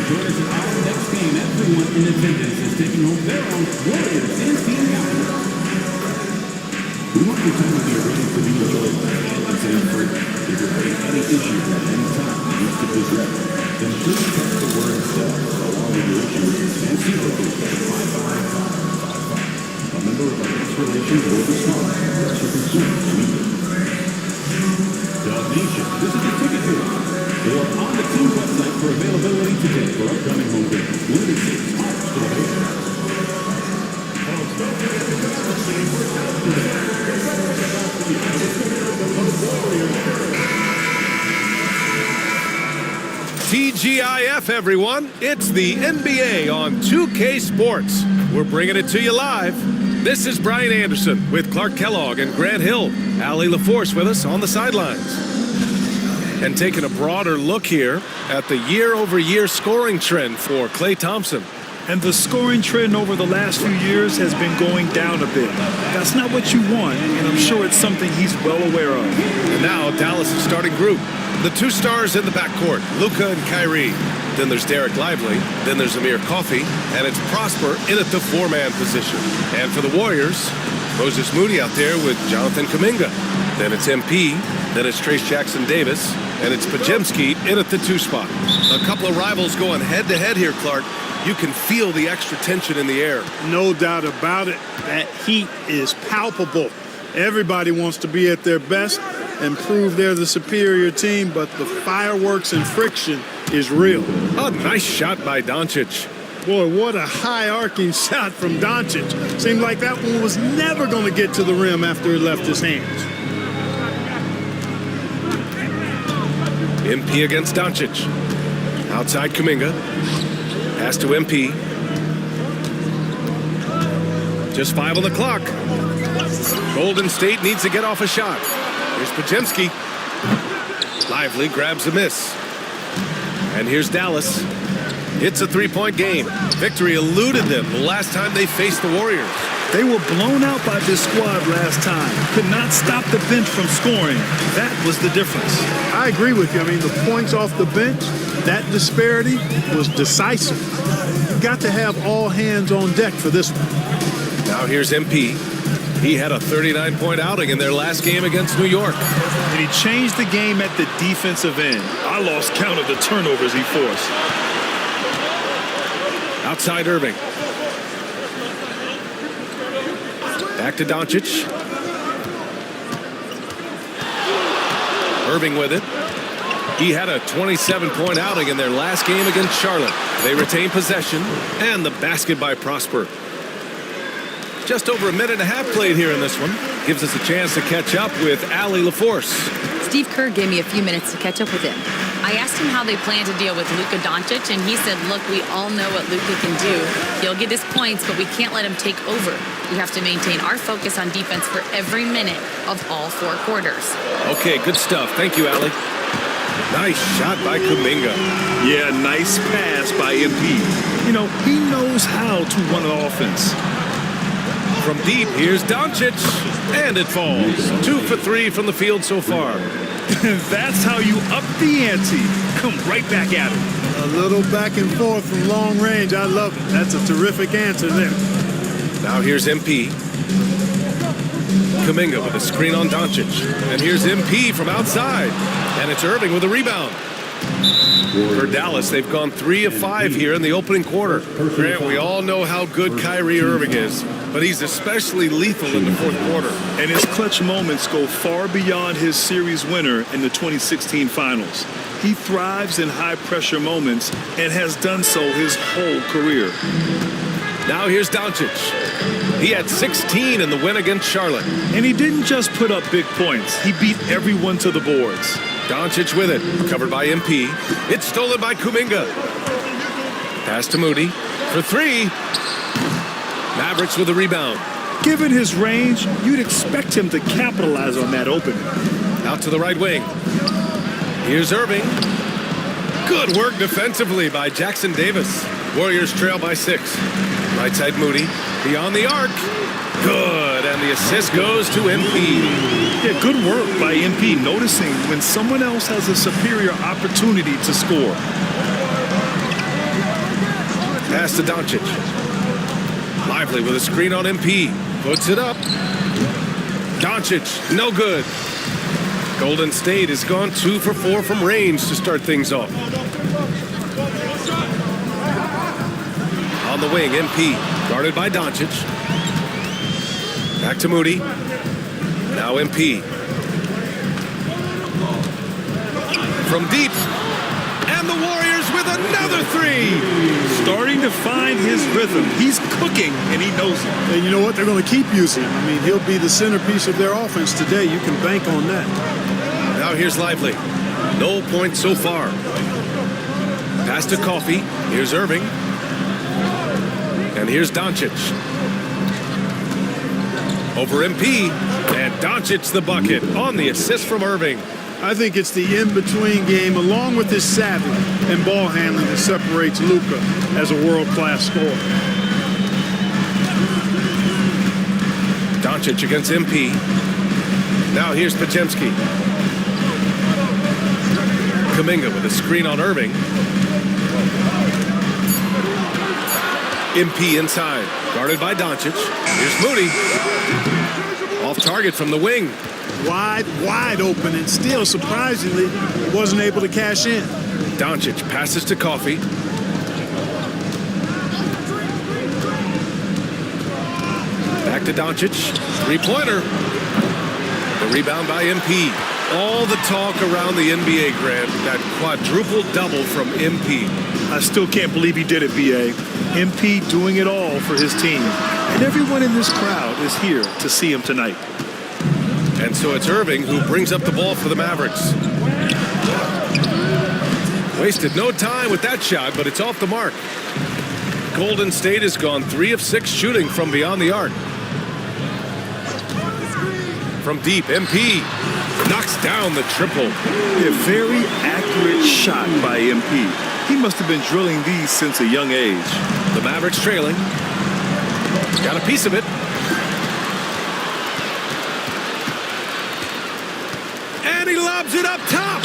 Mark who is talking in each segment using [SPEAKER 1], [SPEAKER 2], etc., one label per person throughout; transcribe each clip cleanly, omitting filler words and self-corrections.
[SPEAKER 1] Join us at our next game. Everyone in attendance is taking home their own Warriors and Team Gallery. We want your time to be ready to be enjoyed and free. If you're having any issues at any time you need to visit, then please text the word "sell" along with your issues and see what we can 55555. A member of our Guest Relations will respond as your concerns needed. Dog Nation, this is your ticket here. Or on the team website for availability today for upcoming home games. Limited seats are still available.
[SPEAKER 2] TGIF, everyone. It's the NBA on 2K Sports. We're bringing it to you live. This is Brian Anderson with Clark Kellogg and Grant Hill. Allie LaForce with us on the sidelines. And taking a broader look here at the year-over-year scoring trend for Klay Thompson.
[SPEAKER 3] And the scoring trend over the last few years has been going down a bit. That's not what you want, and I'm sure it's something he's well aware of.
[SPEAKER 2] And now Dallas' starting group. The two stars in the backcourt, Luka and Kyrie. Then there's Derek Lively. Then there's Amir Coffey. And it's Prosper in at the four-man position. And for the Warriors, Moses Moody out there with Jonathan Kuminga. Then it's MP. Then it's Trace Jackson-Davis. And it's Podziemski in at the two spot. A couple of rivals going head-to-head here, Clark. You can feel the extra tension in the air.
[SPEAKER 4] No doubt about it. That heat is palpable. Everybody wants to be at their best and prove they're the superior team, but the fireworks and friction is real.
[SPEAKER 2] A nice shot by Doncic.
[SPEAKER 4] Boy, what a high-arcing shot from Doncic. Seemed like that one was never going to get to the rim after it left his hands.
[SPEAKER 2] MP against Doncic. Outside Kuminga. Pass to MP. Just 5 on the clock. Golden State needs to get off a shot. Here's Podziemski. Lively grabs a miss. And here's Dallas. It's a three-point game. Victory eluded them the last time they faced the Warriors.
[SPEAKER 3] They were blown out by this squad last time. Could not stop the bench from scoring. That was the difference.
[SPEAKER 4] I agree with you. I mean, the points off the bench, that disparity was decisive. You got to have all hands on deck for this one.
[SPEAKER 2] Now here's MP. He had a 39-point outing in their last game against New York.
[SPEAKER 3] And he changed the game at the defensive end. I lost count of the turnovers he forced.
[SPEAKER 2] Outside Irving. Back to Doncic. Irving with it. He had a 27-point outing in their last game against Charlotte. They retain possession and the basket by Prosper. Just over a minute and a half played here in this one. Gives us a chance to catch up with Allie LaForce.
[SPEAKER 5] Steve Kerr gave me a few minutes to catch up with him. I asked him how they plan to deal with Luka Doncic, and he said, look, we all know what Luka can do. He'll get his points, but we can't let him take over. We have to maintain our focus on defense for every minute of all 4 quarters.
[SPEAKER 2] Okay, good stuff. Thank you, Allie. Nice shot by Kuminga.
[SPEAKER 3] Yeah, nice pass by MP. You know, he knows how to run an offense.
[SPEAKER 2] From deep, here's Doncic, and it falls. 2 for 3 from the field so far.
[SPEAKER 3] That's how you up the ante. Come right back at him.
[SPEAKER 4] A little back and forth from long range. I love it. That's a terrific answer there.
[SPEAKER 2] Now here's MP. Kuminga with a screen on Doncic. And here's MP from outside. And it's Irving with a rebound. For Dallas, they've gone 3 of 5 here in the opening quarter. Grant, we all know how good Kyrie Irving is, but he's especially lethal in the fourth quarter.
[SPEAKER 3] And his clutch moments go far beyond his series winner in the 2016 finals. He thrives in high-pressure moments and has done so his whole career.
[SPEAKER 2] Now here's Doncic. He had 16 in the win against Charlotte.
[SPEAKER 3] And he didn't just put up big points. He beat everyone to the boards.
[SPEAKER 2] Doncic with it, covered by MP. It's stolen by Kuminga. Pass to Moody for 3. Mavericks with a rebound.
[SPEAKER 3] Given his range, you'd expect him to capitalize on that opening.
[SPEAKER 2] Out to the right wing. Here's Irving. Good work defensively by Jackson Davis. Warriors trail by 6. Right side Moody. Beyond the arc. Good. And the assist goes to MP.
[SPEAKER 3] Yeah, good work by MP, noticing when someone else has a superior opportunity to score.
[SPEAKER 2] Pass to Doncic. Lively with a screen on MP. Puts it up. Doncic, no good. Golden State has gone 2 for 4 from range to start things off. On the wing, MP, guarded by Doncic. Back to Moody. Now MP. From deep. And the Warriors with another 3.
[SPEAKER 3] Starting to find his rhythm. He's cooking, and he knows it.
[SPEAKER 4] And you know what? They're going to keep using him. I mean, he'll be the centerpiece of their offense today. You can bank on that.
[SPEAKER 2] Now here's Lively. No points so far. Pass to Coffey. Here's Irving. And here's Doncic. Over MP. And Doncic the bucket on the assist from Irving.
[SPEAKER 4] I think it's the in-between game, along with his savvy and ball handling, that separates Luka as a world-class scorer.
[SPEAKER 2] Doncic against MP. Now here's Podziemski. Kuminga with a screen on Irving. MP inside, guarded by Doncic. Here's Moody. Off target from the wing.
[SPEAKER 4] Wide open, and still, surprisingly, wasn't able to cash in.
[SPEAKER 2] Doncic passes to Coffey. Back to Doncic. Three-pointer. The rebound by MP. All the talk around the NBA, Grant. That quadruple double from MP.
[SPEAKER 3] I still can't believe he did it, B.A. MP doing it all for his team. And everyone in this crowd is here to see him tonight.
[SPEAKER 2] And so it's Irving who brings up the ball for the Mavericks. Wasted no time with that shot, but it's off the mark. Golden State has gone 3 of 6 shooting from beyond the arc. From deep, MP knocks down the triple.
[SPEAKER 3] A very accurate shot by MP. He must have been drilling these since a young age.
[SPEAKER 2] The Mavericks trailing. Got a piece of it. And he lobs it up top.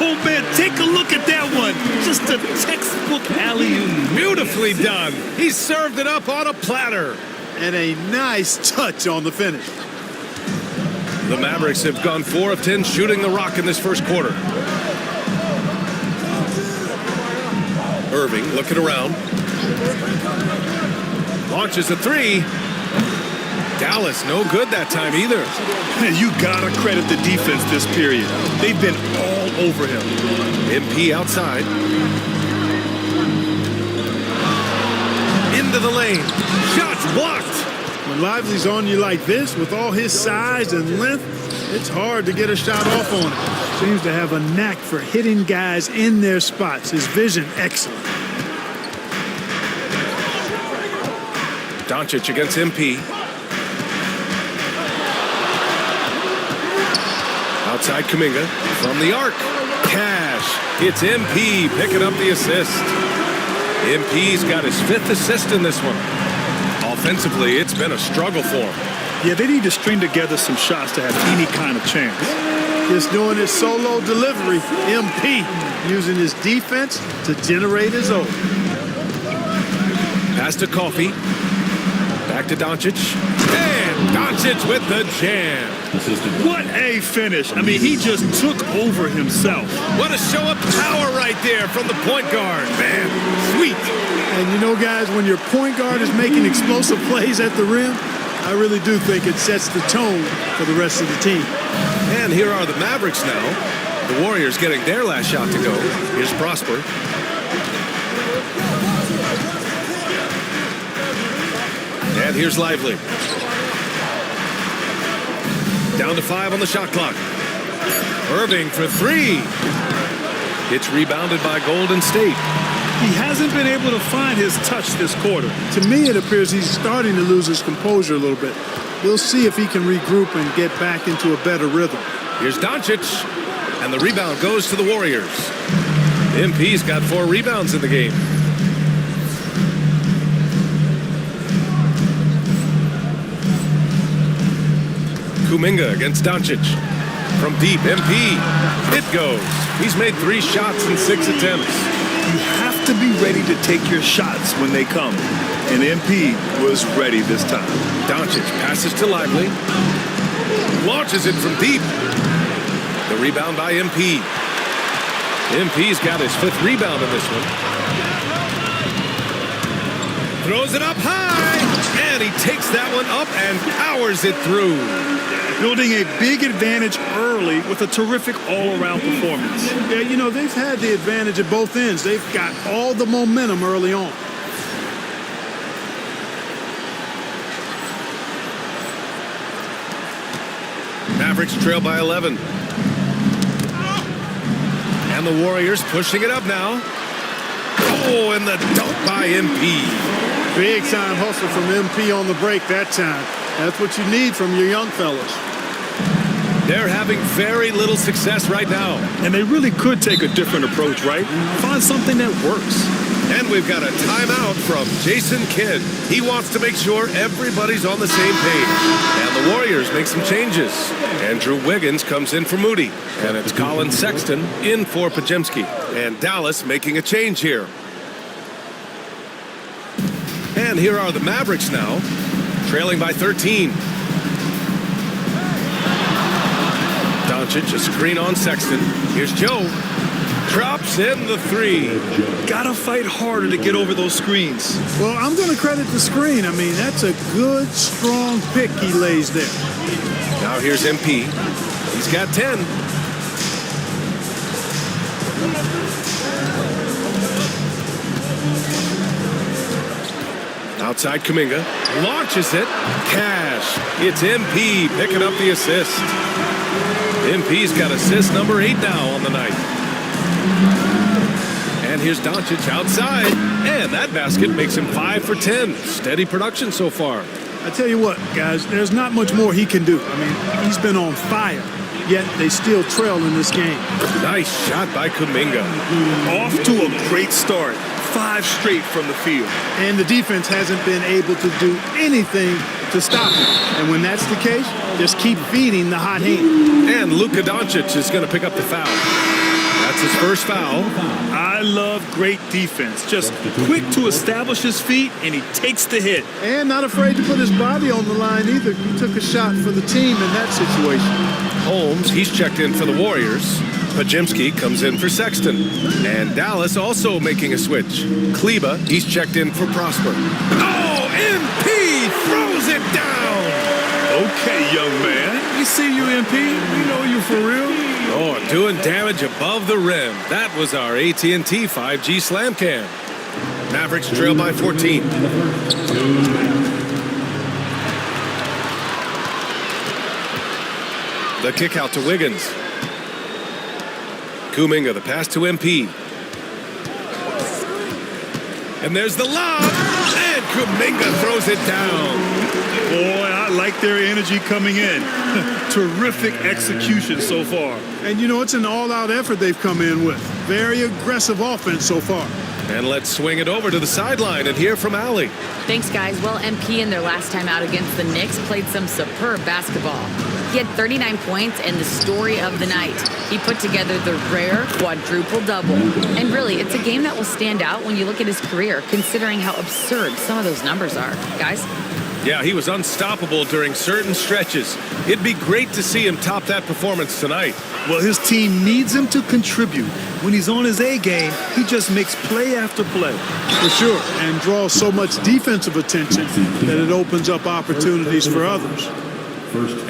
[SPEAKER 3] Oh, man, take a look at that one. Just a textbook alley-oop.
[SPEAKER 2] Beautifully done. He served it up on a platter.
[SPEAKER 4] And a nice touch on the finish.
[SPEAKER 2] The Mavericks have gone 4 of 10 shooting the rock in this first quarter. Irving looking around. Launches a 3. Dallas no good that time either.
[SPEAKER 3] Man, you gotta credit the defense this period. They've been all over him.
[SPEAKER 2] MP outside. Into the lane. Shots blocked.
[SPEAKER 4] When Lively's on you like this, with all his size and length, it's hard to get a shot off on him. Seems to have a knack for hitting guys in their spots. His vision, excellent.
[SPEAKER 2] Doncic against MP. Outside Kuminga from the arc. Cash. It's MP picking up the assist. MP's got his 5th assist in this one. Offensively, it's been a struggle for him.
[SPEAKER 3] Yeah, they need to string together some shots to have any kind of chance.
[SPEAKER 4] Just doing his solo delivery. MP using his defense to generate his own.
[SPEAKER 2] Pass to Coffey. Back to Doncic. And Doncic with the jam.
[SPEAKER 3] What a finish. I mean, he just took over himself.
[SPEAKER 2] What a show of power right there from the point guard. Man, sweet.
[SPEAKER 4] And you know, guys, when your point guard is making explosive plays at the rim, I really do think it sets the tone for the rest of the team.
[SPEAKER 2] And here are the Mavericks now. The Warriors getting their last shot to go. Here's Prosper. And here's Lively. Down to 5 on the shot clock. Irving for 3. It's rebounded by Golden State.
[SPEAKER 3] He hasn't been able to find his touch this quarter.
[SPEAKER 4] To me, it appears he's starting to lose his composure a little bit. We'll see if he can regroup and get back into a better rhythm.
[SPEAKER 2] Here's Doncic, and the rebound goes to the Warriors. MP's got 4 rebounds in the game. Kuminga against Doncic. From deep, MP. It goes. He's made 3 shots in 6 attempts.
[SPEAKER 3] You have to be ready to take your shots when they come. And MP was ready this time.
[SPEAKER 2] Doncic passes to Lively. Launches it from deep. The rebound by MP. MP's got his 5th rebound in this one. Throws it up high. And he takes that one up and powers it through.
[SPEAKER 3] Building a big advantage early with a terrific all-around performance.
[SPEAKER 4] Yeah, you know, they've had the advantage at both ends. They've got all the momentum early on.
[SPEAKER 2] Mavericks trail by 11. And the Warriors pushing it up now. Oh, and the dunk by MP.
[SPEAKER 4] Big time hustle from MP on the break that time. That's what you need from your young fellas.
[SPEAKER 2] They're having very little success right now.
[SPEAKER 3] And they really could take a different approach, right? Find something that works.
[SPEAKER 2] And we've got a timeout from Jason Kidd. He wants to make sure everybody's on the same page. And the Warriors make some changes. Andrew Wiggins comes in for Moody. And it's Colin Sexton in for Pajemski. And Dallas making a change here. And here are the Mavericks now, trailing by 13. Doncic, a screen on Sexton. Here's Joe. Drops in the 3.
[SPEAKER 3] Gotta fight harder to get over those screens.
[SPEAKER 4] Well, I'm going to credit the screen. I mean, that's a good, strong pick he lays there.
[SPEAKER 2] Now here's MP. He's got 10. Outside Kuminga. Launches it. Cash. It's MP picking up the assist. MP's got assist number 8 now on the night. And here's Doncic outside. And that basket makes him 5 for 10. Steady production so far.
[SPEAKER 4] I tell you what, guys, there's not much more he can do. I mean, he's been on fire, yet they still trail in this game.
[SPEAKER 2] Nice shot by Kuminga.
[SPEAKER 3] Off to a great start. 5 straight from the field.
[SPEAKER 4] And the defense hasn't been able to do anything to stop him. And when that's the case, just keep feeding the hot hand.
[SPEAKER 2] And Luka Doncic is going to pick up the foul. That's his first foul.
[SPEAKER 3] I love great defense. Just quick to establish his feet, and he takes the hit.
[SPEAKER 4] And not afraid to put his body on the line either. He took a shot for the team in that situation.
[SPEAKER 2] Holmes, he's checked in for the Warriors. Pajemski comes in for Sexton. And Dallas also making a switch. Kleba, he's checked in for Prosper. Oh, MP throws it down.
[SPEAKER 3] Okay, young man. We see you, MP. We know you for real.
[SPEAKER 2] Oh, doing damage above the rim. That was our AT&T 5G slam cam. Mavericks trail by 14. The kick out to Wiggins. Kuminga, the pass to MP. And there's the lob. And Kuminga throws it down.
[SPEAKER 3] Boy, I like their energy coming in. Terrific execution so far.
[SPEAKER 4] And, you know, it's an all-out effort they've come in with. Very aggressive offense so far.
[SPEAKER 2] And let's swing it over to the sideline and hear from Allie.
[SPEAKER 5] Thanks, guys. Well, MP in their last time out against the Knicks played some superb basketball. He had 39 points and the story of the night. He put together the rare quadruple double. And really, it's a game that will stand out when you look at his career, considering how absurd some of those numbers are. Guys?
[SPEAKER 2] Yeah, he was unstoppable during certain stretches. It'd be great to see him top that performance tonight.
[SPEAKER 3] Well, his team needs him to contribute. When he's on his A game, he just makes play after play.
[SPEAKER 4] For sure, and draws so much defensive attention that it opens up opportunities for others.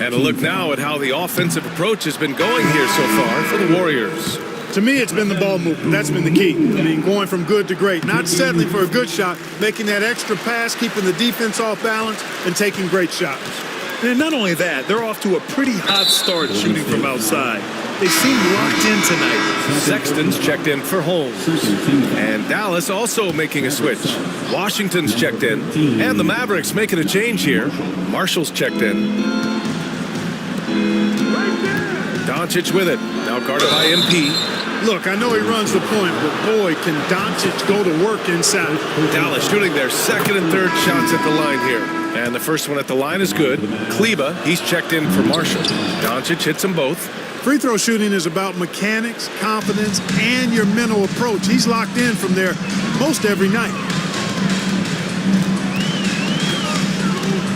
[SPEAKER 2] And a look now at how the offensive approach has been going here so far for the Warriors.
[SPEAKER 4] To me, it's been the ball movement. That's been the key. I mean, going from good to great. Not settling for a good shot, making that extra pass, keeping the defense off balance, and taking great shots.
[SPEAKER 3] And not only that, they're off to a pretty hot start shooting from outside. They seem locked in tonight.
[SPEAKER 2] Sexton's checked in for Holmes. And Dallas also making a switch. Washington's checked in. And the Mavericks making a change here. Marshall's checked in. Doncic with it. Now guarded by MP.
[SPEAKER 4] Look, I know he runs the point, but boy, can Doncic go to work inside.
[SPEAKER 2] Dallas shooting their second and third shots at the line here. And the first one at the line is good. Kleba, he's checked in for Marshall. Doncic hits them both.
[SPEAKER 4] Free throw shooting is about mechanics, confidence, and your mental approach. He's locked in from there most every night.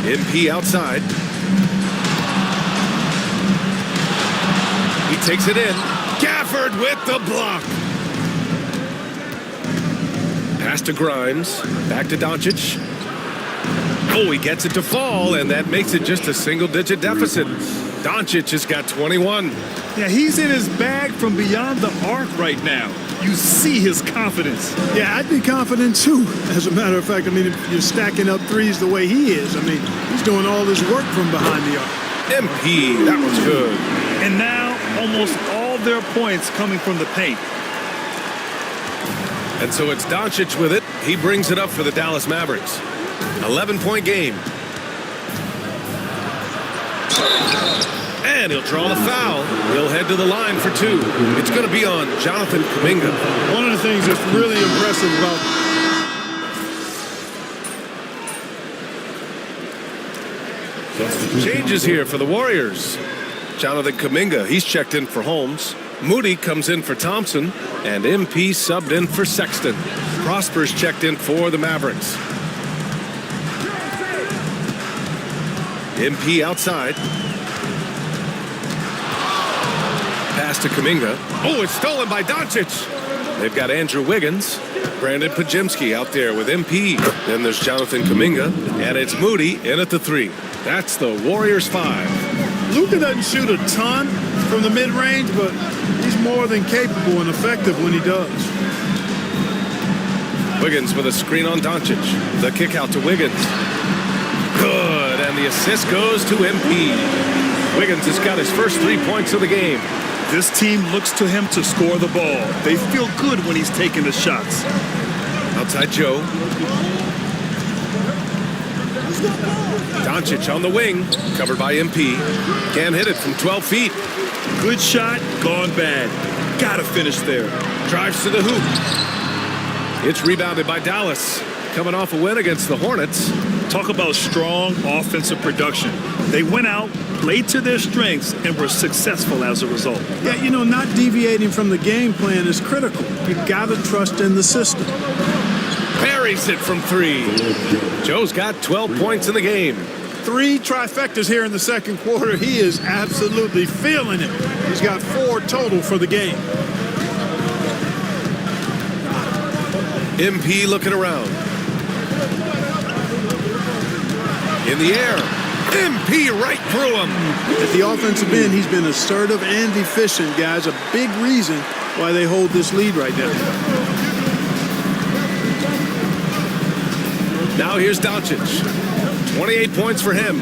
[SPEAKER 2] MP outside. He takes it in. Gafford with the block. Pass to Grimes. Back to Doncic. Oh, he gets it to fall, and that makes it just a single-digit deficit. Doncic has got 21.
[SPEAKER 3] Yeah, he's in his bag from beyond the arc right now. You see his confidence.
[SPEAKER 4] Yeah, I'd be confident too. As a matter of fact, I mean, if you're stacking up threes the way he is, I mean, he's doing all this work from behind the arc.
[SPEAKER 2] MP, that was good.
[SPEAKER 3] And now almost all their points coming from the paint.
[SPEAKER 2] And so it's Doncic with it. He brings it up for the Dallas Mavericks. 11-point game. And he'll draw the foul. He'll head to the line for two. It's going to be on Jonathan Kuminga.
[SPEAKER 4] One of the things that's really impressive about
[SPEAKER 2] changes here for the Warriors. Jonathan Kuminga, he's checked in for Holmes. Moody comes in for Thompson. And MP subbed in for Sexton. Prosper's checked in for the Mavericks. MP outside. Pass to Kuminga. Oh, it's stolen by Doncic. They've got Andrew Wiggins. Brandon Pajemski out there with MP. Then there's Jonathan Kuminga. And it's Moody in at the three. That's the Warriors 5.
[SPEAKER 4] Luka doesn't shoot a ton from the mid-range, but he's more than capable and effective when he does.
[SPEAKER 2] Wiggins with a screen on Doncic. The kick out to Wiggins. Good, and the assist goes to MP. Wiggins has got his first 3 points of the game.
[SPEAKER 3] This team looks to him to score the ball. They feel good when he's taking the shots.
[SPEAKER 2] Outside Joe. Doncic on the wing, covered by MP. Can't hit it from 12 feet.
[SPEAKER 3] Good shot, gone bad. Gotta finish there.
[SPEAKER 2] Drives to the hoop. It's rebounded by Dallas. Coming off a win against the Hornets.
[SPEAKER 3] Talk about strong offensive production. They went out, played to their strengths, and were successful as a result.
[SPEAKER 4] Yeah, you know, not deviating from the game plan is critical. You gotta trust in the system.
[SPEAKER 2] Buries it from three. Joe's got 12 points in the game.
[SPEAKER 4] 3 trifectas here in the second quarter. He is absolutely feeling it. He's got 4 total for the game.
[SPEAKER 2] MP looking around. In the air. MP right through him.
[SPEAKER 4] At the offensive end, he's been assertive and efficient, guys. A big reason why they hold this lead right now.
[SPEAKER 2] Now here's Doncic. 28 points for him.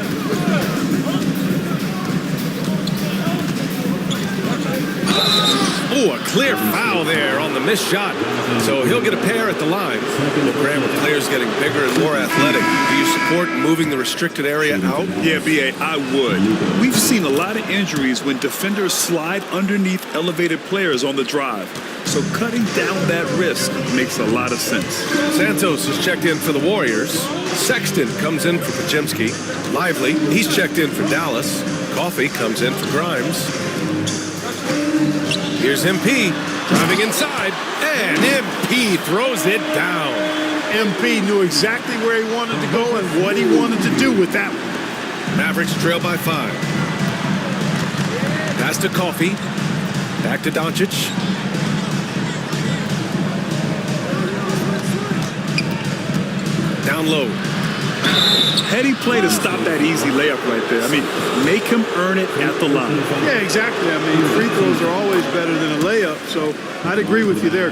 [SPEAKER 2] Oh, a clear foul there on the missed shot. So he'll get a pair at the line. Well, Graham, with players getting bigger and more athletic, do you support moving the restricted area out?
[SPEAKER 3] Yeah, B.A., I would. We've seen a lot of injuries when defenders slide underneath elevated players on the drive. So cutting down that risk makes a lot of sense.
[SPEAKER 2] Santos is checked in for the Warriors. Sexton comes in for Pajemski. Lively, he's checked in for Dallas. Coffey comes in for Grimes. Here's MP driving inside, and MP throws it down.
[SPEAKER 4] MP knew exactly where he wanted to go and what he wanted to do with that one.
[SPEAKER 2] Mavericks trail by 5. Pass to Coffey. Back to Doncic. Down low.
[SPEAKER 3] Heady play to stop that easy layup right there. I mean, make him earn it at the line.
[SPEAKER 4] Yeah, exactly. I mean, free throws are always better than a layup, so I'd agree with you there.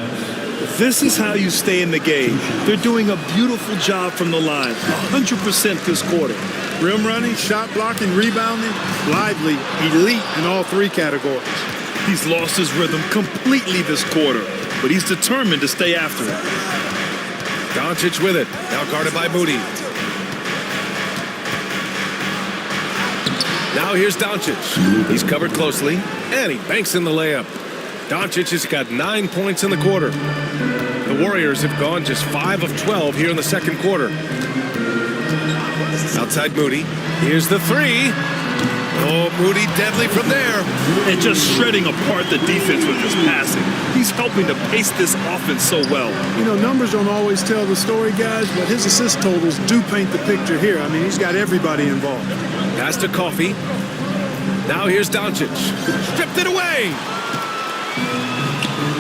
[SPEAKER 3] This is how you stay in the game. They're doing a beautiful job from the line, 100% this quarter.
[SPEAKER 4] Rim running, shot blocking, rebounding, lively, elite in all 3 categories.
[SPEAKER 3] He's lost his rhythm completely this quarter, but he's determined to stay after it.
[SPEAKER 2] Doncic with it, now guarded by Moody. Now here's Doncic. He's covered closely, and he banks in the layup. Doncic has got 9 points in the quarter. The Warriors have gone just 5 of 12 here in the second quarter. Outside Moody. Here's the three. Oh, Moody deadly from there.
[SPEAKER 3] And just shredding apart the defense with his passing. He's helping to pace this offense so well.
[SPEAKER 4] You know, numbers don't always tell the story, guys, but his assist totals do paint the picture here. I mean, he's got everybody involved.
[SPEAKER 2] Pass to Coffee. Now here's Doncic. Stripped it away.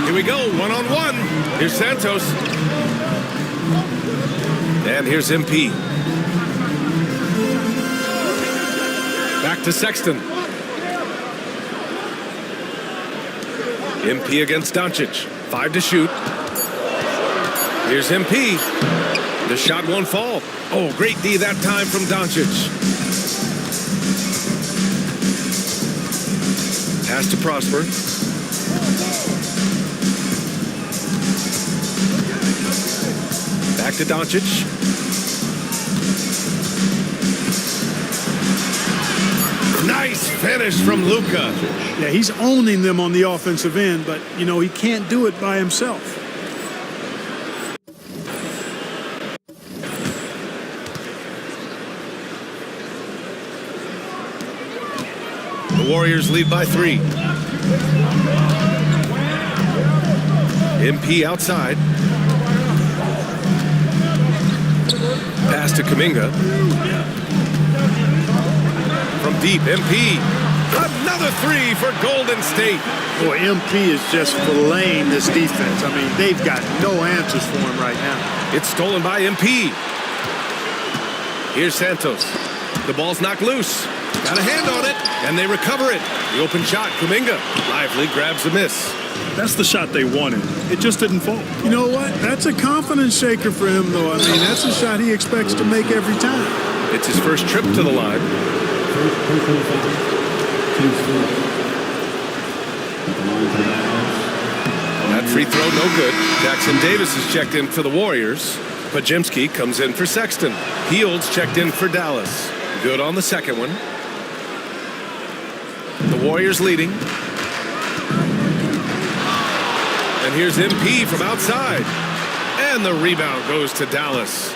[SPEAKER 2] Here we go, one-on-one. Here's Santos. And here's MP. Back to Sexton. MP against Doncic. 5 to shoot. Here's MP. The shot won't fall. Oh, great D that time from Doncic. Pass to Prosper. Back to Doncic. Nice finish from Luka.
[SPEAKER 4] Yeah, he's owning them on the offensive end, but, you know, he can't do it by himself.
[SPEAKER 2] The Warriors lead by 3. MP outside. Pass to Kuminga. From deep, MP. Another three for Golden State.
[SPEAKER 4] Boy, MP is just filleting this defense. I mean, they've got no answers for him right now.
[SPEAKER 2] It's stolen by MP. Here's Santos. The ball's knocked loose. Got a hand on it, and they recover it. The open shot, Kuminga. Lively grabs the miss.
[SPEAKER 3] That's the shot they wanted. It just didn't fall.
[SPEAKER 4] You know what? That's a confidence shaker for him, though. I mean, that's a shot he expects to make every time.
[SPEAKER 2] It's his first trip to the line. That free throw, no good. Jackson Davis is checked in for the Warriors. Pajemski comes in for Sexton. Heald's checked in for Dallas. Good on the second one. The Warriors leading. And here's MP from outside. And the rebound goes to Dallas.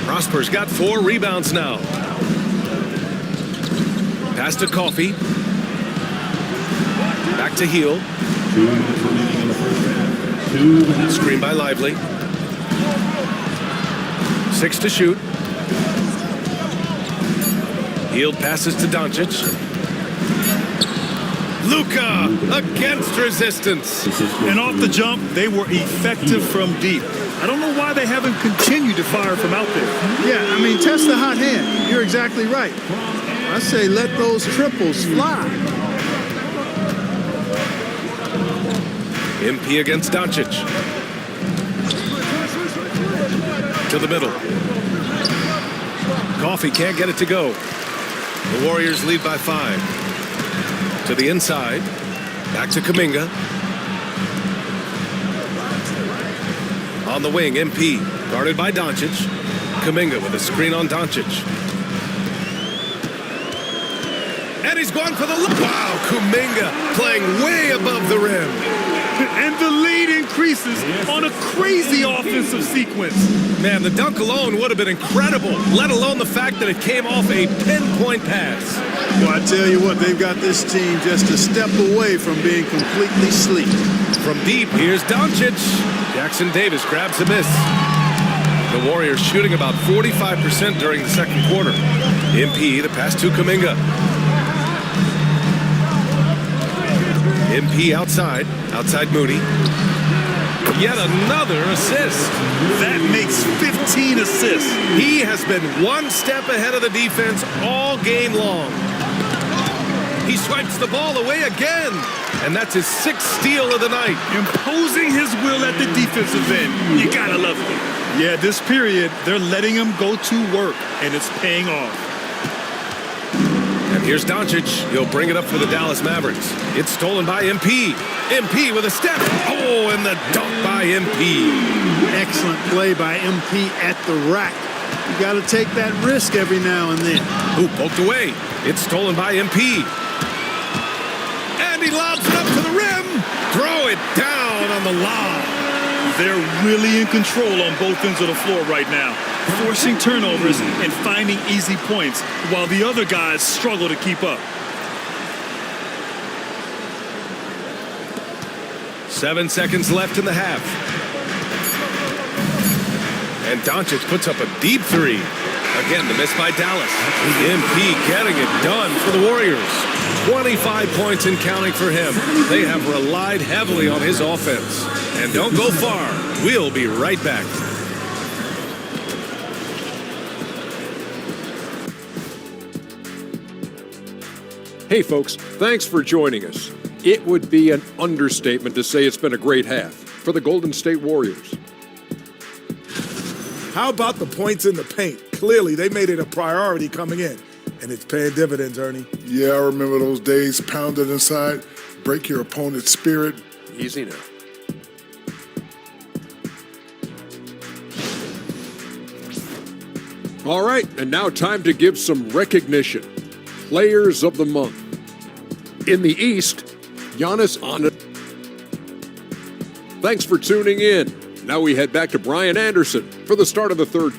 [SPEAKER 2] Prosper's got 4 rebounds now. Pass to Coffee. Back to Hield. Screen by Lively. 6 to shoot. Hield passes to Doncic. Luka against resistance.
[SPEAKER 3] And off the jump, they were effective from deep. I don't know why they haven't continued to fire from out there.
[SPEAKER 4] Yeah, I mean, test the hot hand. You're exactly right. I say let those triples fly.
[SPEAKER 2] MP against Doncic. To the middle. Coffee can't get it to go. The Warriors lead by 5. To the inside. Back to Kuminga. On the wing, MP. Guarded by Doncic. Kuminga with a screen on Doncic. And he's gone for the look. Wow, Kuminga playing way above the rim.
[SPEAKER 3] And the lead increases on a crazy offensive sequence.
[SPEAKER 2] Man, the dunk alone would have been incredible, let alone the fact that it came off a pinpoint pass.
[SPEAKER 4] Well, I tell you what, they've got this team just a step away from being completely sleek.
[SPEAKER 2] From deep, here's Doncic. Jackson Davis grabs the miss. The Warriors shooting about 45% during the second quarter. MP, the pass to Kuminga. MP outside Moody. Yet another assist.
[SPEAKER 3] That makes 15 assists.
[SPEAKER 2] He has been one step ahead of the defense all game long. He swipes the ball away again, and that's his 6th steal of the night.
[SPEAKER 3] Imposing his will at the defensive end. You gotta love it. Yeah, this period, they're letting him go to work, and it's paying off.
[SPEAKER 2] And here's Doncic. He'll bring it up for the Dallas Mavericks. It's stolen by MP. MP with a step. Oh, and the dunk by MP.
[SPEAKER 4] Excellent play by MP at the rack. You got to take that risk every now and then.
[SPEAKER 2] Ooh, poked away. It's stolen by MP. And he lobs it up to the rim. Throw throw it down on the lob.
[SPEAKER 3] They're really in control on both ends of the floor right now, forcing turnovers and finding easy points while the other guys struggle to keep up.
[SPEAKER 2] 7 seconds left in the half. And Doncic puts up a deep three. Again, the miss by Dallas. MP getting it done for the Warriors. 25 points and counting for him. They have relied heavily on his offense. And don't go far. We'll be right back.
[SPEAKER 6] Hey folks, thanks for joining us. It would be an understatement to say it's been a great half for the Golden State Warriors.
[SPEAKER 7] How about the points in the paint? Clearly, they made it a priority coming in, and it's paying dividends, Ernie.
[SPEAKER 8] Yeah, I remember those days pounded inside. Break your opponent's spirit.
[SPEAKER 6] Easy now. All right, and now time to give some recognition. Players of the Month. In the East, Giannis on. Thanks for tuning in. Now we head back to Brian Anderson for the start of the third.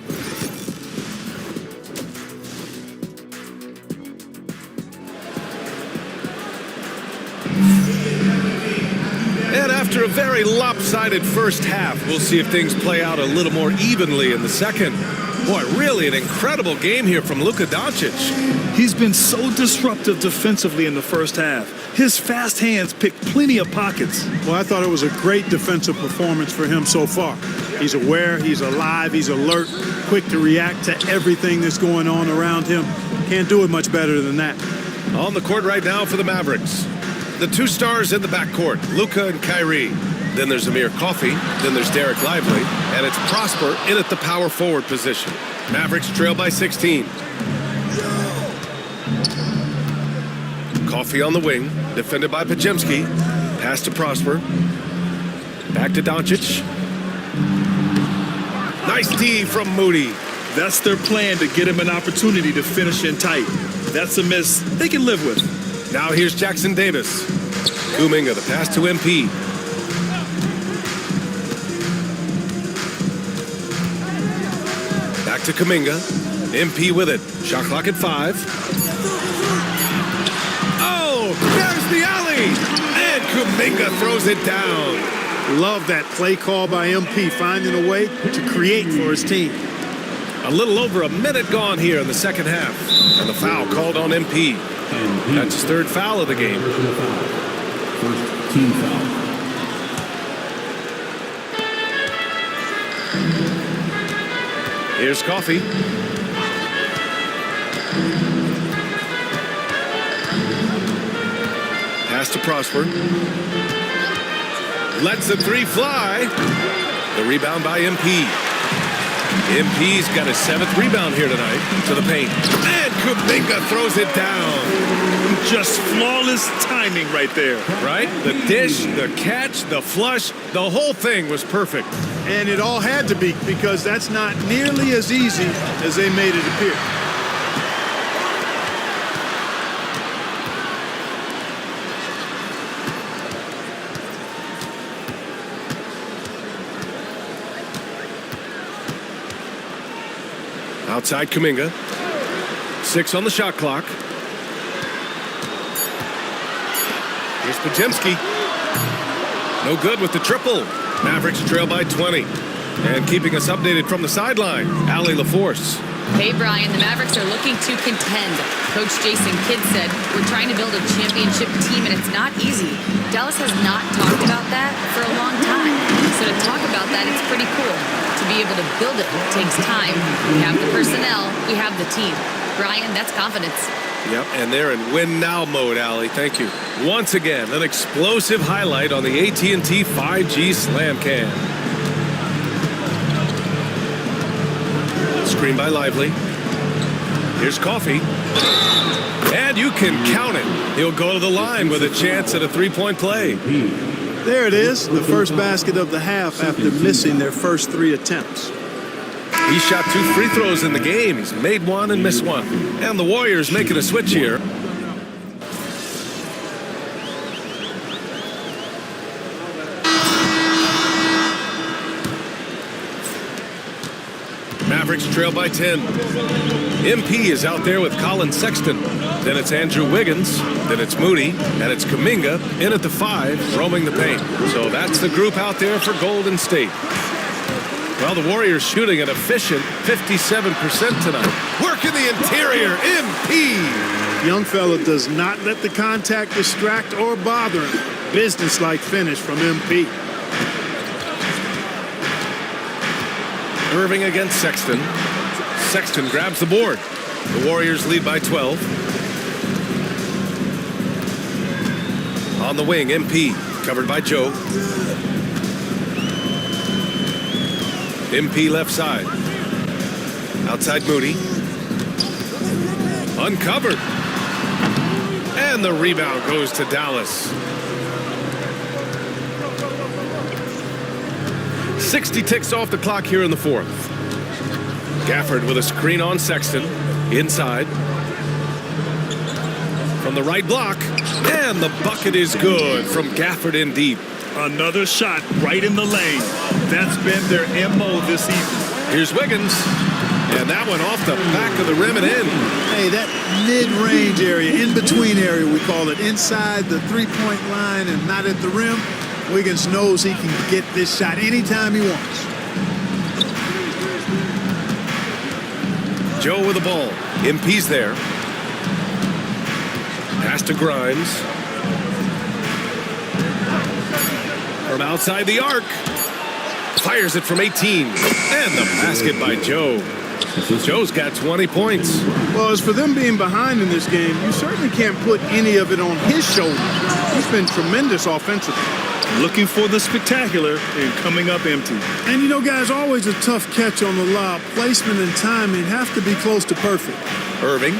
[SPEAKER 2] And after a very lopsided first half, we'll see if things play out a little more evenly in the second. Boy, really an incredible game here from Luka Doncic.
[SPEAKER 3] He's been so disruptive defensively in the first half. His fast hands picked plenty of pockets.
[SPEAKER 4] Well, I thought it was a great defensive performance for him so far. He's aware, he's alive, he's alert, quick to react to everything that's going on around him. Can't do it much better than that.
[SPEAKER 2] On the court right now for the Mavericks. The two stars in the backcourt, Luka and Kyrie. Then there's Amir Coffey. Then there's Derek Lively. And it's Prosper in at the power forward position. Mavericks trail by 16. Coffey on the wing, defended by Pajemski. Pass to Prosper. Back to Doncic. Nice D from Moody.
[SPEAKER 3] That's their plan, to get him an opportunity to finish in tight. That's a miss they can live with.
[SPEAKER 2] Now here's Jackson Davis. Kuminga, the pass to MP. Back to Kuminga. MP with it. Shot clock at 5. Oh, there's the alley. And Kuminga throws it down.
[SPEAKER 4] Love that play call by MP, finding a way to create for his team.
[SPEAKER 2] A little over a minute gone here in the second half. And the foul called on MP. That's his third foul of the game.
[SPEAKER 1] First team foul.
[SPEAKER 2] Here's Coffey. Pass to Prosper. Lets the three fly. The rebound by MP. MP's got his 7th rebound here tonight to the paint. And Kuminga throws it down.
[SPEAKER 3] Just flawless timing right there.
[SPEAKER 2] Right? The dish, the catch, the flush, the whole thing was perfect.
[SPEAKER 4] And it all had to be, because that's not nearly as easy as they made it appear.
[SPEAKER 2] Outside Kuminga. 6 on the shot clock. Here's Pajemski. No good with the triple. Mavericks trail by 20. And keeping us updated from the sideline, Allie LaForce.
[SPEAKER 5] Hey, Brian, the Mavericks are looking to contend. Coach Jason Kidd said, we're trying to build a championship team, and it's not easy. Dallas has not talked about that for a long time. So to talk about that, it's pretty cool. To be able to build it takes time. We have the personnel, we have the team. Brian, that's confidence.
[SPEAKER 2] Yep, and they're in win now mode, Allie. Thank you. Once again, an explosive highlight on the AT&T 5G Slam Cam. Screen by Lively. Here's Coffey. And you can count it. He'll go to the line with a chance at a three-point play.
[SPEAKER 4] There it is, the first basket of the half after missing their first 3 attempts.
[SPEAKER 2] He shot 2 free throws in the game. He's made 1 and missed 1. And the Warriors making a switch here. Mavericks trail by 10. MP is out there with Colin Sexton. Then it's Andrew Wiggins. Then it's Moody. And it's Kuminga in at the 5, roaming the paint. So that's the group out there for Golden State. Well, the Warriors shooting an efficient 57% tonight. Work in the interior, MP.
[SPEAKER 4] Young fella does not let the contact distract or bother him. Business-like finish from MP.
[SPEAKER 2] Irving against Sexton. Sexton grabs the board. The Warriors lead by 12. On the wing, MP, covered by Joe. MP left side. Outside Moody. Uncovered. And the rebound goes to Dallas. 60 ticks off the clock here in the fourth. Gafford with a screen on Sexton. Inside. From the right block. And the bucket is good from Gafford in deep.
[SPEAKER 3] Another shot right in the lane. That's been their MO this evening.
[SPEAKER 2] Here's Wiggins. And that one off the back of the rim and in.
[SPEAKER 4] Hey, that mid-range area, in-between area, we call it, inside the three-point line and not at the rim, Wiggins knows he can get this shot anytime he wants.
[SPEAKER 2] Joe with the ball. MP's there. Pass to Grimes. From outside the arc. Fires it from 18. And the basket by Joe. Joe's got 20 points.
[SPEAKER 4] Well, as for them being behind in this game, you certainly can't put any of it on his shoulders. He's been tremendous offensively.
[SPEAKER 3] Looking for the spectacular and coming up empty.
[SPEAKER 4] And, you know, guys, always a tough catch on the lob. Placement and timing have to be close to perfect.
[SPEAKER 2] Irving.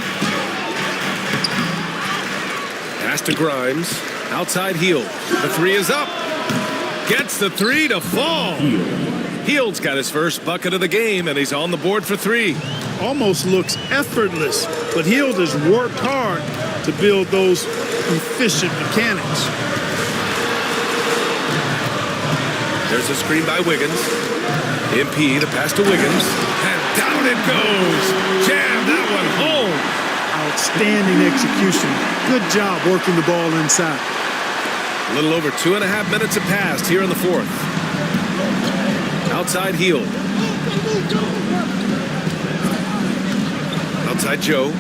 [SPEAKER 2] Pass to Grimes. Outside Hield. The 3 is up. Gets the 3 to fall. Hield's got his first bucket of the game, and he's on the board for 3.
[SPEAKER 4] Almost looks effortless, but Hield has worked hard to build those efficient mechanics.
[SPEAKER 2] There's a screen by Wiggins. MP, the pass to Wiggins. And down it goes. Jam that one home.
[SPEAKER 4] Outstanding execution. Good job working the ball inside.
[SPEAKER 2] A little over 2.5 minutes have passed here in the fourth. Outside Hield. Outside Joe.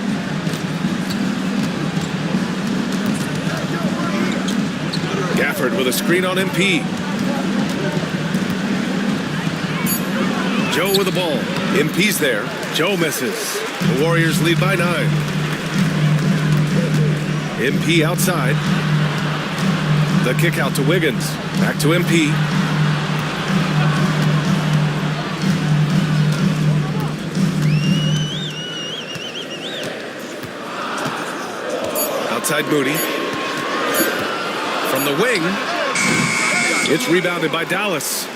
[SPEAKER 2] Gafford with a screen on MP. Joe with the ball. MP's there. Joe misses. The Warriors lead by 9. MP outside. The kick out to Wiggins. Back to MP. Outside Moody. From the wing. It's rebounded by Dallas.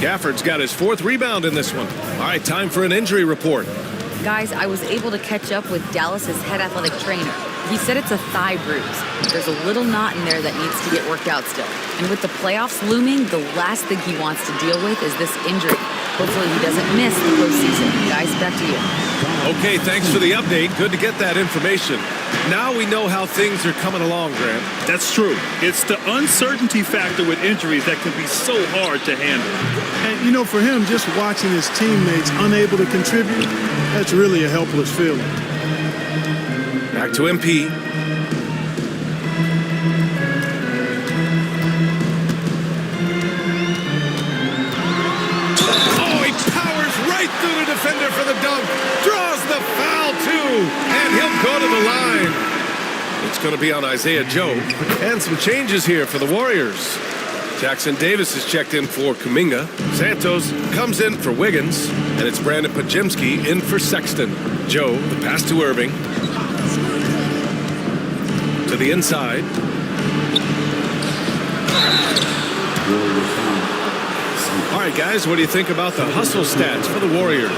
[SPEAKER 2] Gafford's got his 4th rebound in this one. All right, time for an injury report.
[SPEAKER 5] Guys, I was able to catch up with Dallas's head athletic trainer. He said it's a thigh bruise. There's a little knot in there that needs to get worked out still. And with the playoffs looming, the last thing he wants to deal with is this injury. Hopefully he doesn't miss the postseason. Guys, back to you.
[SPEAKER 2] Okay, thanks for the update. Good to get that information. Now we know how things are coming along, Grant.
[SPEAKER 3] That's true. It's the uncertainty factor with injuries that can be so hard to handle.
[SPEAKER 4] And, you know, for him, just watching his teammates unable to contribute, that's really a helpless feeling.
[SPEAKER 2] Back to MP. Oh, he powers right through the defender for the dunk. Draws the foul, too. And he'll go to the line. It's going to be on Isaiah Joe. And some changes here for the Warriors. Jackson Davis is checked in for Kuminga. Santos comes in for Wiggins. And it's Brandon Pajemski in for Sexton. Joe, the pass to Irving. To the inside. All right, guys, what do you think about the hustle stats for the Warriors?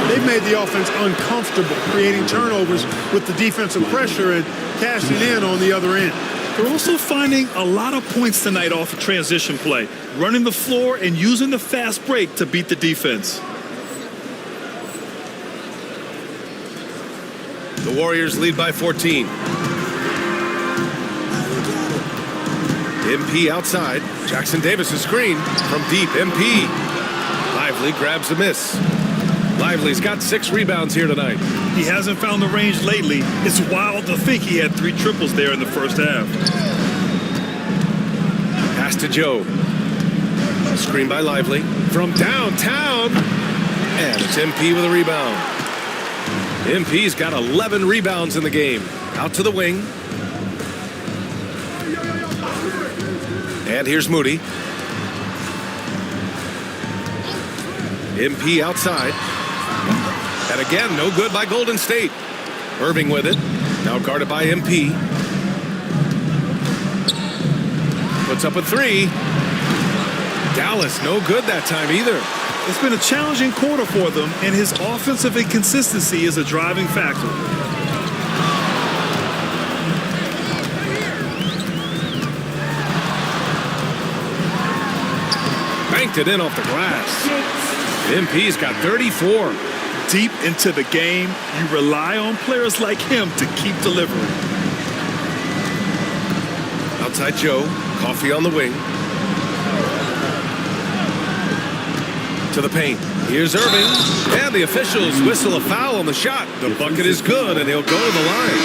[SPEAKER 4] They've made the offense uncomfortable, creating turnovers with the defensive pressure and cashing in on the other end.
[SPEAKER 3] They're also finding a lot of points tonight off of transition play, running the floor and using the fast break to beat the defense.
[SPEAKER 2] The Warriors lead by 14. MP outside. Jackson Davis' screen from deep. MP. Lively grabs a miss. Lively's got 6 rebounds here tonight.
[SPEAKER 3] He hasn't found the range lately. It's wild to think he had 3 triples there in the first half.
[SPEAKER 2] Pass to Joe. Screen by Lively. From downtown. And it's MP with a rebound. MP's got 11 rebounds in the game. Out to the wing. And here's Moody. MP outside. And again, no good by Golden State. Irving with it. Now guarded by MP. Puts up a 3. Dallas, no good that time either.
[SPEAKER 3] It's been a challenging quarter for them, and his offensive inconsistency is a driving factor.
[SPEAKER 2] Banked it in off the glass. MP's got 34.
[SPEAKER 3] Deep into the game, you rely on players like him to keep delivering.
[SPEAKER 2] Outside Joe. Coffee on the wing. To the paint. Here's Irving. And the officials whistle a foul on the shot. The bucket is good, and he'll go to the line.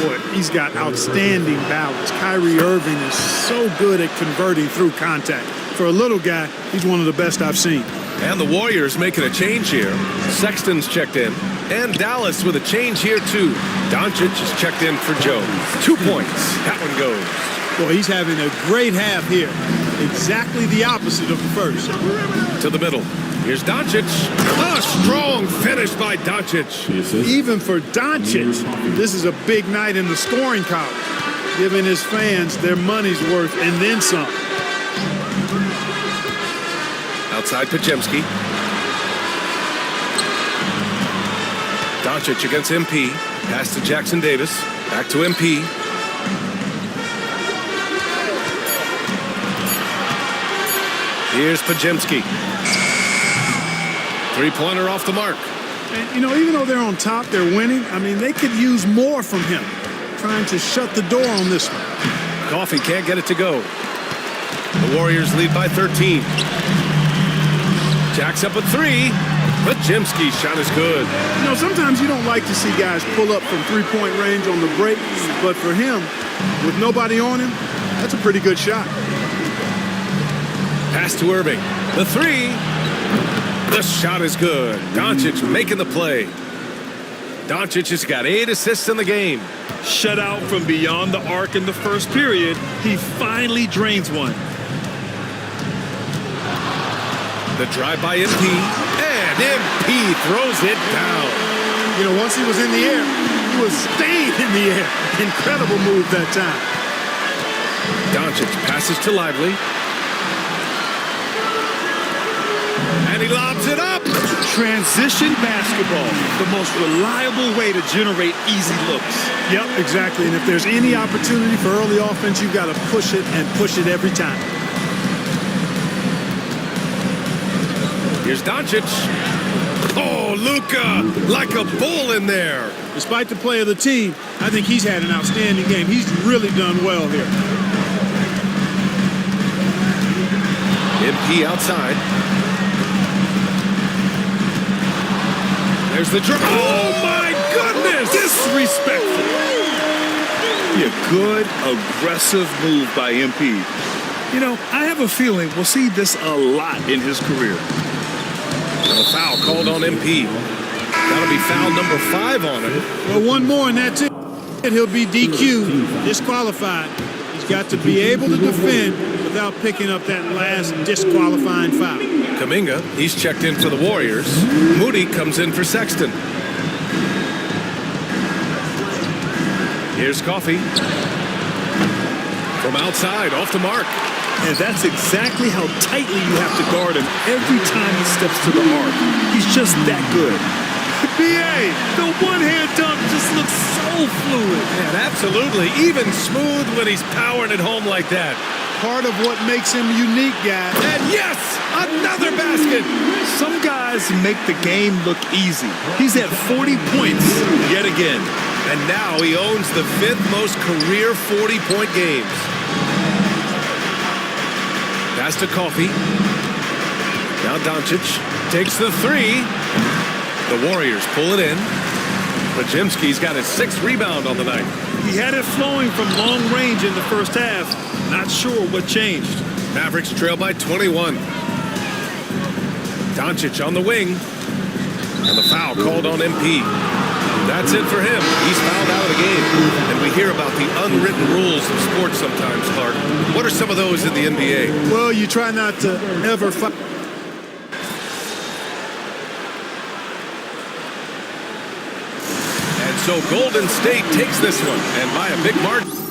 [SPEAKER 4] Boy, he's got outstanding balance. Kyrie Irving is so good at converting through contact. For a little guy, he's one of the best I've seen.
[SPEAKER 2] And the Warriors making a change here. Sexton's checked in. And Dallas with a change here, too. Doncic is checked in for Joe. 2 points. That one goes.
[SPEAKER 4] Boy, he's having a great half here. Exactly the opposite of the first.
[SPEAKER 2] To the middle. Here's Doncic. A strong finish by Doncic.
[SPEAKER 4] Even for Doncic, this is a big night in the scoring column, giving his fans their money's worth and then some.
[SPEAKER 2] Outside Pajemski. Doncic against MP. Pass to Jackson Davis. Back to MP. Here's Pajemski. 3-pointer off the mark.
[SPEAKER 4] And, you know, even though they're on top, they're winning. I mean, they could use more from him. Trying to shut the door on this one.
[SPEAKER 2] Coffee can't get it to go. The Warriors lead by 13. Jacks up a 3. Pajemski's shot is good.
[SPEAKER 4] You know, sometimes you don't like to see guys pull up from three-point range on the break, but for him, with nobody on him, that's a pretty good shot.
[SPEAKER 2] Pass to Irving. The 3. The shot is good. Doncic making the play. Doncic has got 8 assists in the game.
[SPEAKER 3] Shut out from beyond the arc in the first period. He finally drains one.
[SPEAKER 2] The drive by MP. And MP throws it down.
[SPEAKER 4] You know, once he was in the air, he was staying in the air. Incredible move that time.
[SPEAKER 2] Doncic passes to Lively. And he lobs it up.
[SPEAKER 3] Transition basketball, the most reliable way to generate easy looks.
[SPEAKER 4] Yep, exactly. And if there's any opportunity for early offense, you've got to push it and push it every time.
[SPEAKER 2] Here's Doncic. Oh, Luka, like a bull in there.
[SPEAKER 4] Despite the play of the team, I think he's had an outstanding game. He's really done well here.
[SPEAKER 2] MP outside. There's the dribble. Oh, my goodness.
[SPEAKER 3] Disrespectful. A good, aggressive move by MP. You know, I have a feeling we'll see this a lot in his career.
[SPEAKER 2] A foul called on MP. That'll be foul number 5 on him.
[SPEAKER 4] Well, one more and that's it. He'll be DQ'd, disqualified. He's got to be able to defend without picking up that last disqualifying foul.
[SPEAKER 2] Kuminga, he's checked in for the Warriors. Moody comes in for Sexton. Here's Coffee. From outside, off the mark.
[SPEAKER 3] And that's exactly how tightly you have to guard him every time he steps to the arc. He's just that good.
[SPEAKER 4] B.A., the one-hand dunk just looks so fluid.
[SPEAKER 2] And absolutely, even smooth when he's powering it home like that.
[SPEAKER 4] Part of what makes him unique, guys.
[SPEAKER 2] And yes, another basket.
[SPEAKER 3] Some guys tries to make the game look easy. He's at 40 points yet again.
[SPEAKER 2] And now he owns the 5th most career 40-point games. Pass to Coffee. Now Doncic takes the 3. The Warriors pull it in. Podziemski's got his 6th rebound on the night.
[SPEAKER 3] He had it flowing from long range in the first half. Not sure what changed.
[SPEAKER 2] Mavericks trail by 21. Doncic on the wing. And the foul called on MP. That's it for him. He's fouled out of the game. And we hear about the unwritten rules of sports sometimes, Clark. What are some of those in the NBA?
[SPEAKER 4] Well, you try not to ever fight.
[SPEAKER 2] And so Golden State takes this one, and by a big margin.